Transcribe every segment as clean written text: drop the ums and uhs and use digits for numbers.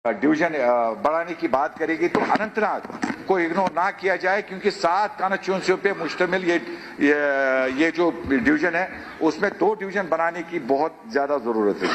Division बढ़ाने की बात करेगी तो अनंतनाग को इग्नोर ना किया जाए, क्योंकि 7 कॉन्स्टिट्यूंसियों पे मुश्तमिल ये जो डिवीजन है उसमें 2 डिवीजन बनाने की बहुत ज्यादा जरूरत है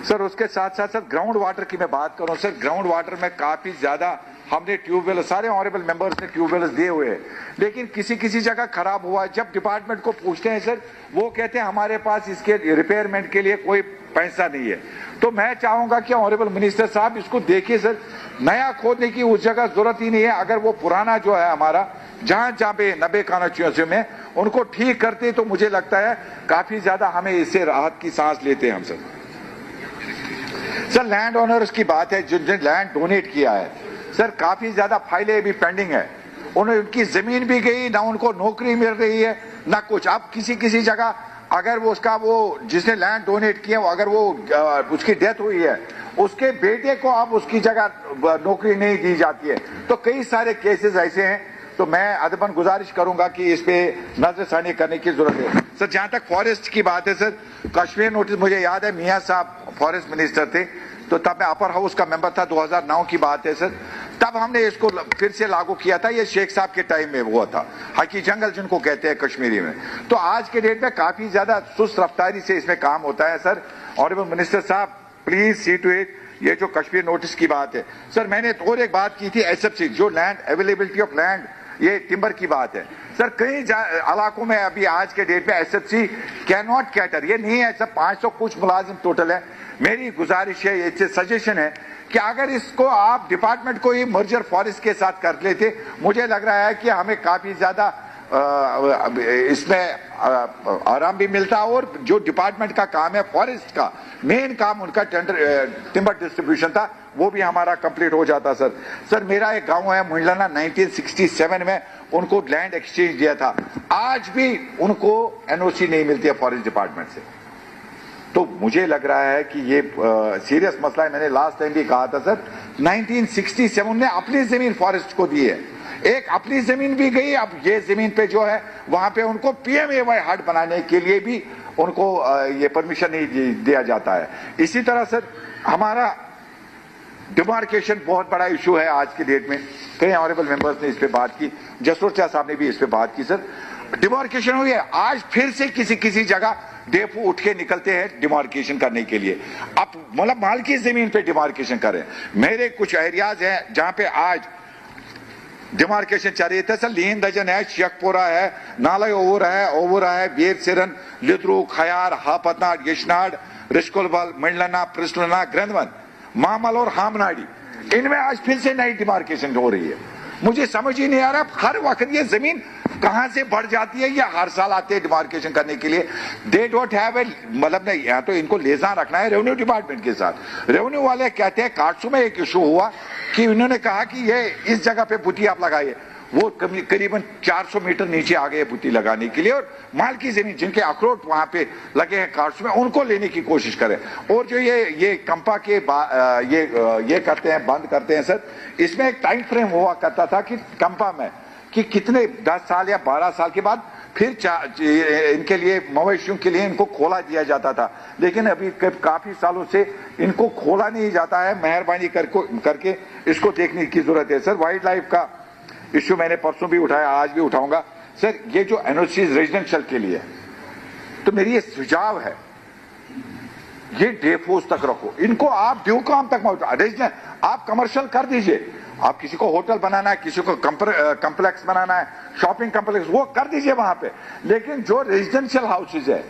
सर। उसके साथ साथ सर ग्राउंड वाटर की मैं बात करूं सर, ग्राउंड वाटर में काफी ज्यादा हमने ट्यूबवेल, सारे ऑनरेबल मेंबर्स ने ट्यूबवेल दिए हुए हैं, लेकिन किसी किसी जगह खराब हुआ। जब डिपार्टमेंट को पूछते हैं सर, वो कहते हैं हमारे पास इसके रिपेयरमेंट के लिए कोई पैसा नहीं है। तो मैं चाहूंगा कि ऑनरेबल मिनिस्टर साहब इसको देखिए सर, नया खोदने की उस जगह जरूरत ही नहीं है। अगर वो पुराना जो है हमारा जहां पे 90 कॉन्स्टिट्यूंसी में उनको ठीक करते तो मुझे लगता है काफी ज्यादा हमें इससे राहत की सांस लेते हैं हम सर। लैंड ओनर्स की बात है, जिन्होंने लैंड डोनेट किया है सर, काफी ज्यादा फाइलें भी पेंडिंग है। उनकी जमीन भी गई, ना उनको नौकरी मिल रही है ना कुछ। अब किसी जगह अगर वो जिसने लैंड डोनेट किया अगर वो उसकी डेथ हुई है, उसके बेटे को अब उसकी जगह नौकरी नहीं दी जाती है, तो कई सारे केसेस ऐसे हैं। तो मैं अदबन गुजारिश करूंगा कि इस पे नजरसानी करने की जरूरत है सर। जहां तक फॉरेस्ट की बात है सर, कश्मीर नोटिस, मुझे याद है मियां साहब फॉरेस्ट मिनिस्टर थे, तो तब मैं अपर हाउस का मेंबर था, 2009 की बात है सर। तब हमने इसको फिर से लागू किया था, ये शेख साहब के टाइम में हुआ था, हकी जंगल जिनको कहते हैं कश्मीरी में। तो आज के डेट में काफी ज्यादा सुस्त रफ्तारी से इसमें काम होता है सर। ऑनरेबल मिनिस्टर साहब प्लीज सी टू इट, ये जो कश्मीर नोटिस की बात है सर, मैंने और एक बात की थी एसएफसी, जो लैंड अवेलेबिलिटी ऑफ लैंड, ये टिम्बर की बात है सर। कई इलाकों में अभी आज के डेट में एसएफसी कैन नॉट कैटर, ये नहीं है सर, 500 कुछ मुलाजिम टोटल है। मेरी गुजारिश है, ये सजेशन है कि अगर इसको आप डिपार्टमेंट को ही मर्जर फॉरेस्ट के साथ कर लेते, मुझे लग रहा है कि हमें काफी ज्यादा इसमें आराम भी मिलता, और जो डिपार्टमेंट का काम है फॉरेस्ट का मेन काम, उनका टिम्बर डिस्ट्रीब्यूशन था, वो भी हमारा कंप्लीट हो जाता सर। मेरा एक गांव है मुंडलाना, 1967 में उनको लैंड एक्सचेंज दिया था, आज भी उनको एनओसी नहीं मिलती है फॉरेस्ट डिपार्टमेंट से। तो मुझे लग रहा है कि ये सीरियस मसला है। मैंने लास्ट टाइम भी कहा था सर, 1967 ने अपनी जमीन फॉरेस्ट को दी है, एक अपनी जमीन भी गई, अब ये जमीन पे जो है वहां पे उनको पीएमएवाई हट बनाने के लिए भी उनको ये परमिशन नहीं दिया जाता है। इसी तरह सर हमारा डिमार्केशन बहुत बड़ा इशू है आज के डेट में, कई ऑनरेबल मेंबर्स ने इस पे बात की, जसरोटिया साहब ने भी इस पे बात की सर। डिमार्केशन हुई है, आज फिर से किसी जगह डेपो उठ के निकलते हैं डिमार्केशन करने के लिए, अब मतलब माल की जमीन पे डिमार्केशन करें। मेरे कुछ एरियाज हैं जहां पे आज डिमार्केशन चल रही है सर, लीन दजन है, शेखपुरा है, नाला ओवरा है, बीर सिरन, लिद्रू, खयार, हापतनाड, यशनाड, रिश्कुलबल, मंडलना, प्रिस्टलना, ग्रंथवन, मामल और हामनाडी, इनमें आज फिर से नई डिमार्केशन हो रही है। मुझे समझ ही नहीं आ रहा हर वक्त ये जमीन कहां से बढ़ जाती है, या हर साल आते हैं डिमार्केशन करने के लिए। दे डोंट हैव ए, मतलब नहीं, या तो इनको लेजान रखना है रेवेन्यू डिपार्टमेंट के साथ। रेवेन्यू वाले कहते हैं, काटसू में एक इशू हुआ कि उन्होंने कहा कि ये इस जगह पे बुटी आप लगाइए, वो करीबन 400 मीटर नीचे आ गए बुटी लगाने के लिए, और माल की जमीन जिनके अखरोट वहां पे लगे हैं काटसू में, उनको लेने की कोशिश करें। और जो ये कंपा के ये करते हैं, बंद करते हैं सर, इसमें एक टाइम फ्रेम हुआ करता था कि कंपा में कि कितने 10 साल या 12 साल के बाद फिर इनके लिए मवेशियों के लिए इनको खोला दिया जाता था, लेकिन अभी काफी सालों से इनको खोला नहीं जाता है। मेहरबानी करके इसको देखने की जरूरत है सर। वाइल्ड लाइफ का इश्यू मैंने परसों भी उठाया, आज भी उठाऊंगा सर। ये जो एनओसीज रेजिडेंशियल के लिए, तो मेरी ये सुझाव है, ये डेफोस तक रखो इनको, आप ड्यू काम तक रेजिडेंट आप कमर्शियल कर दीजिए। आप किसी को होटल बनाना है, किसी को कम्प्लेक्स बनाना है, शॉपिंग कम्प्लेक्स, वो कर दीजिए वहां पे, लेकिन जो रेजिडेंशियल हाउसेज है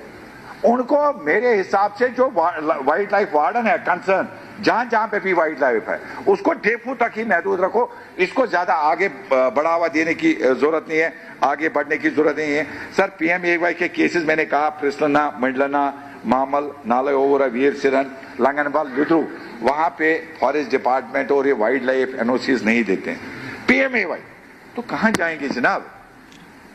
उनको मेरे हिसाब से जो वाइल्ड लाइफ वार्डन है कंसर्न, जहां पे भी वाइल्ड लाइफ है, उसको डेफू तक ही महदूद रखो। इसको ज्यादा आगे बढ़ावा देने की जरूरत नहीं है, आगे बढ़ने की जरूरत नहीं है सर। पीएमएवाई के केसेस मैंने कहा, प्रिस्टलना, मंडलना, मामल, नाला ओवरा, वीर सिरन, लंगनबाल, लिद्रू, वहां पे फॉरेस्ट डिपार्टमेंट और ये वाइल्ड लाइफ एनओसीज नहीं देते हैं। पीएमएवाई तो कहां जाएंगे जनाब?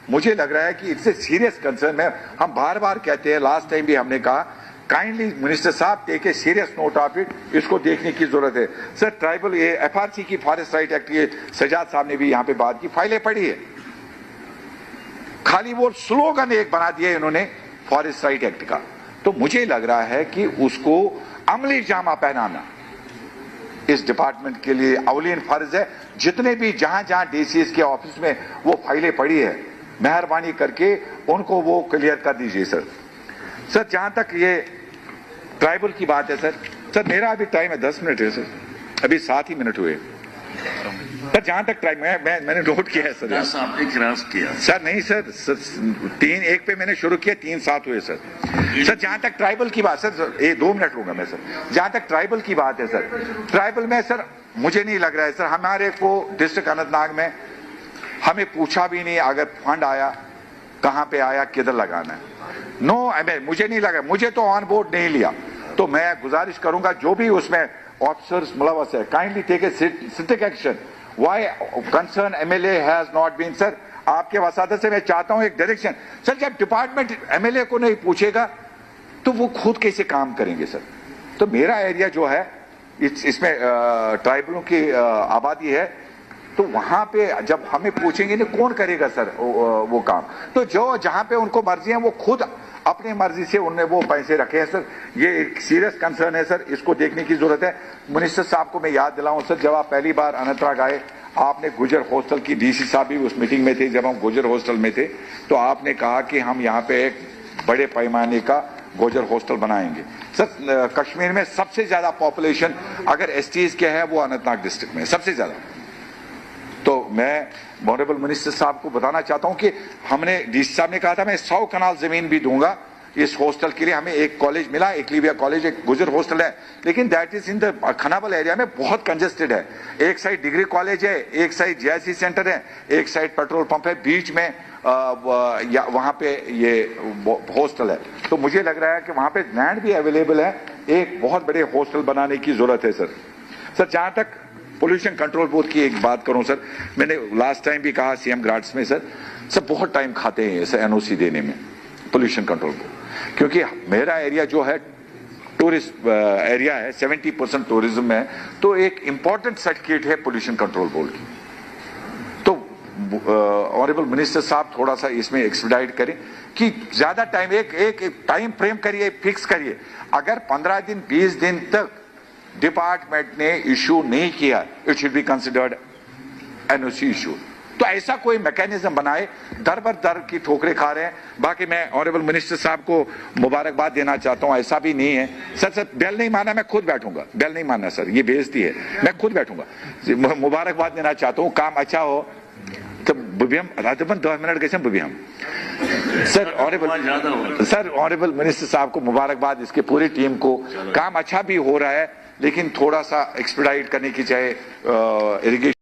मुझे लग रहा है कि इससे सीरियस कंसर्न है। हम बार बार कहते हैं, लास्ट टाइम भी हमने कहा, काइंडली मिनिस्टर साहब take a serious note of it, इसको देखने की जरूरत है सर। ट्राइबल ये एफआरसी की फॉरेस्ट राइट एक्ट, ये सजाद साहब ने भी यहां पे बात की, फाइलें पड़ी है, खाली वो स्लोगन एक बना दिया इन्होंने फॉरेस्ट राइट एक्ट का। तो मुझे लग रहा है कि उसको अमली जामा पहनाना, इस डिपार्टमेंट के लिए अवलीन फर्ज है। जितने भी जहां जहां डीसीएस के ऑफिस में वो फाइलें पड़ी है, मेहरबानी करके उनको वो क्लियर कर दीजिए सर। सर जहां तक ये ट्राइबल की बात है सर मेरा अभी टाइम है 10 मिनट है सर, अभी 7 ही मिनट हुए सर। जहां तक मैंने नोट किया है सर। आपने क्रॉस किया सर, नहीं सर 3-1 पे मैंने शुरू किया, 3-7 हुए सर। सर जहां तक ट्राइबल की बात सर, 2 मिनट लूंगा मैं सर। जहां तक ट्राइबल की बात है सर, ट्राइबल में सर मुझे नहीं लग रहा है सर, हमारे को डिस्ट्रिक्ट अनंतनाग में हमें पूछा भी नहीं अगर फंड आया कहां पे आया, किधर लगाना है। मुझे नहीं लगा, मुझे तो ऑन बोर्ड नहीं लिया। तो मैं गुजारिश करूंगा जो भी उसमें ऑफिसर्स मुलवस है, kindly take a strict action. Why concern MLA has not been. Sir आपके वसादत से मैं चाहता हूं एक डायरेक्शन सर, जब डिपार्टमेंट एमएलए को नहीं पूछेगा तो वो खुद कैसे काम करेंगे सर। तो मेरा एरिया जो है इसमें ट्राइबलों की आबादी है, तो वहां पे जब हमें पूछेंगे ना कौन करेगा सर वो काम। तो जो जहां पे उनको मर्जी है वो खुद अपनी मर्जी से उन्होंने वो पैसे रखे हैं सर। ये एक सीरियस कंसर्न है सर, इसको देखने की जरूरत है। मिनिस्टर साहब को मैं याद दिलाऊं सर, जब आप पहली बार अनंतनाग आए आपने गुजर हॉस्टल की, डीसी साहब भी उस मीटिंग में थे जब हम गुजर हॉस्टल में थे, तो आपने कहा कि हम यहाँ पे एक बड़े पैमाने का गुजर हॉस्टल बनाएंगे। सर कश्मीर में सबसे ज्यादा पॉपुलेशन अगर एसटीज के है वो अनंतनाग डिस्ट्रिक्ट में सबसे ज्यादा। तो मैं ऑनरेबल मिनिस्टर साहब को बताना चाहता हूं कि हमने डीसी साहब ने कहा था मैं 100 कनाल जमीन भी दूंगा इस हॉस्टल के लिए। हमें एक कॉलेज मिला, एक लीविया कॉलेज, एक गुजर हॉस्टल है, लेकिन that is in the Khanabal area में बहुत कंजेस्टेड है। एक साइड डिग्री कॉलेज है, एक साइड जेआईसी सेंटर है, एक साइड पेट्रोल पंप है, बीच में वहां पे ये हॉस्टल है। तो मुझे लग रहा है कि वहां पे लैंड भी अवेलेबल है, एक बहुत बड़े हॉस्टल बनाने की जरूरत है सर। सर जहां तक पोल्यूशन कंट्रोल बोर्ड की एक बात करूं सर, मैंने लास्ट टाइम भी कहा सीएम ग्राड्स में सर बहुत टाइम खाते हैं सर एनओसी देने में पोल्यूशन कंट्रोल बोर्ड, क्योंकि मेरा एरिया जो है टूरिस्ट एरिया है, 70% टूरिज्म में है, तो एक इंपॉर्टेंट सर्टिफिकेट है पोल्यूशन कंट्रोल बोर्ड की। तो ऑनरेबल मिनिस्टर साहब थोड़ा सा इसमें एक्सपीडाइट करें कि ज्यादा टाइम एक टाइम फ्रेम करिए, फिक्स करिए। अगर 15 दिन 20 दिन तक डिपार्टमेंट ने इशू नहीं किया, it should be considered NOC issue. तो ऐसा कोई मैकेनिज्म बनाए, दर बर दर की ठोकरें खा रहे हैं। बाकी मैं ऑनरेबल मिनिस्टर साहब को मुबारकबाद देना चाहता हूं, ऐसा भी नहीं है सर बेल नहीं माना मैं खुद बैठूंगा, बेल नहीं मानना सर, ये बेइज्जती है, मैं खुद बैठूंगा। मुबारकबाद देना चाहता हूं, काम अच्छा हो तो बुबियम रातबन 10 मिनट गए बुबियम सर। ऑनरेबल मिनिस्टर साहब को मुबारकबाद, इसके पूरी टीम को। काम अच्छा भी हो रहा है, लेकिन थोड़ा सा एक्सपीडाइट करने की चाहे इरिगेशन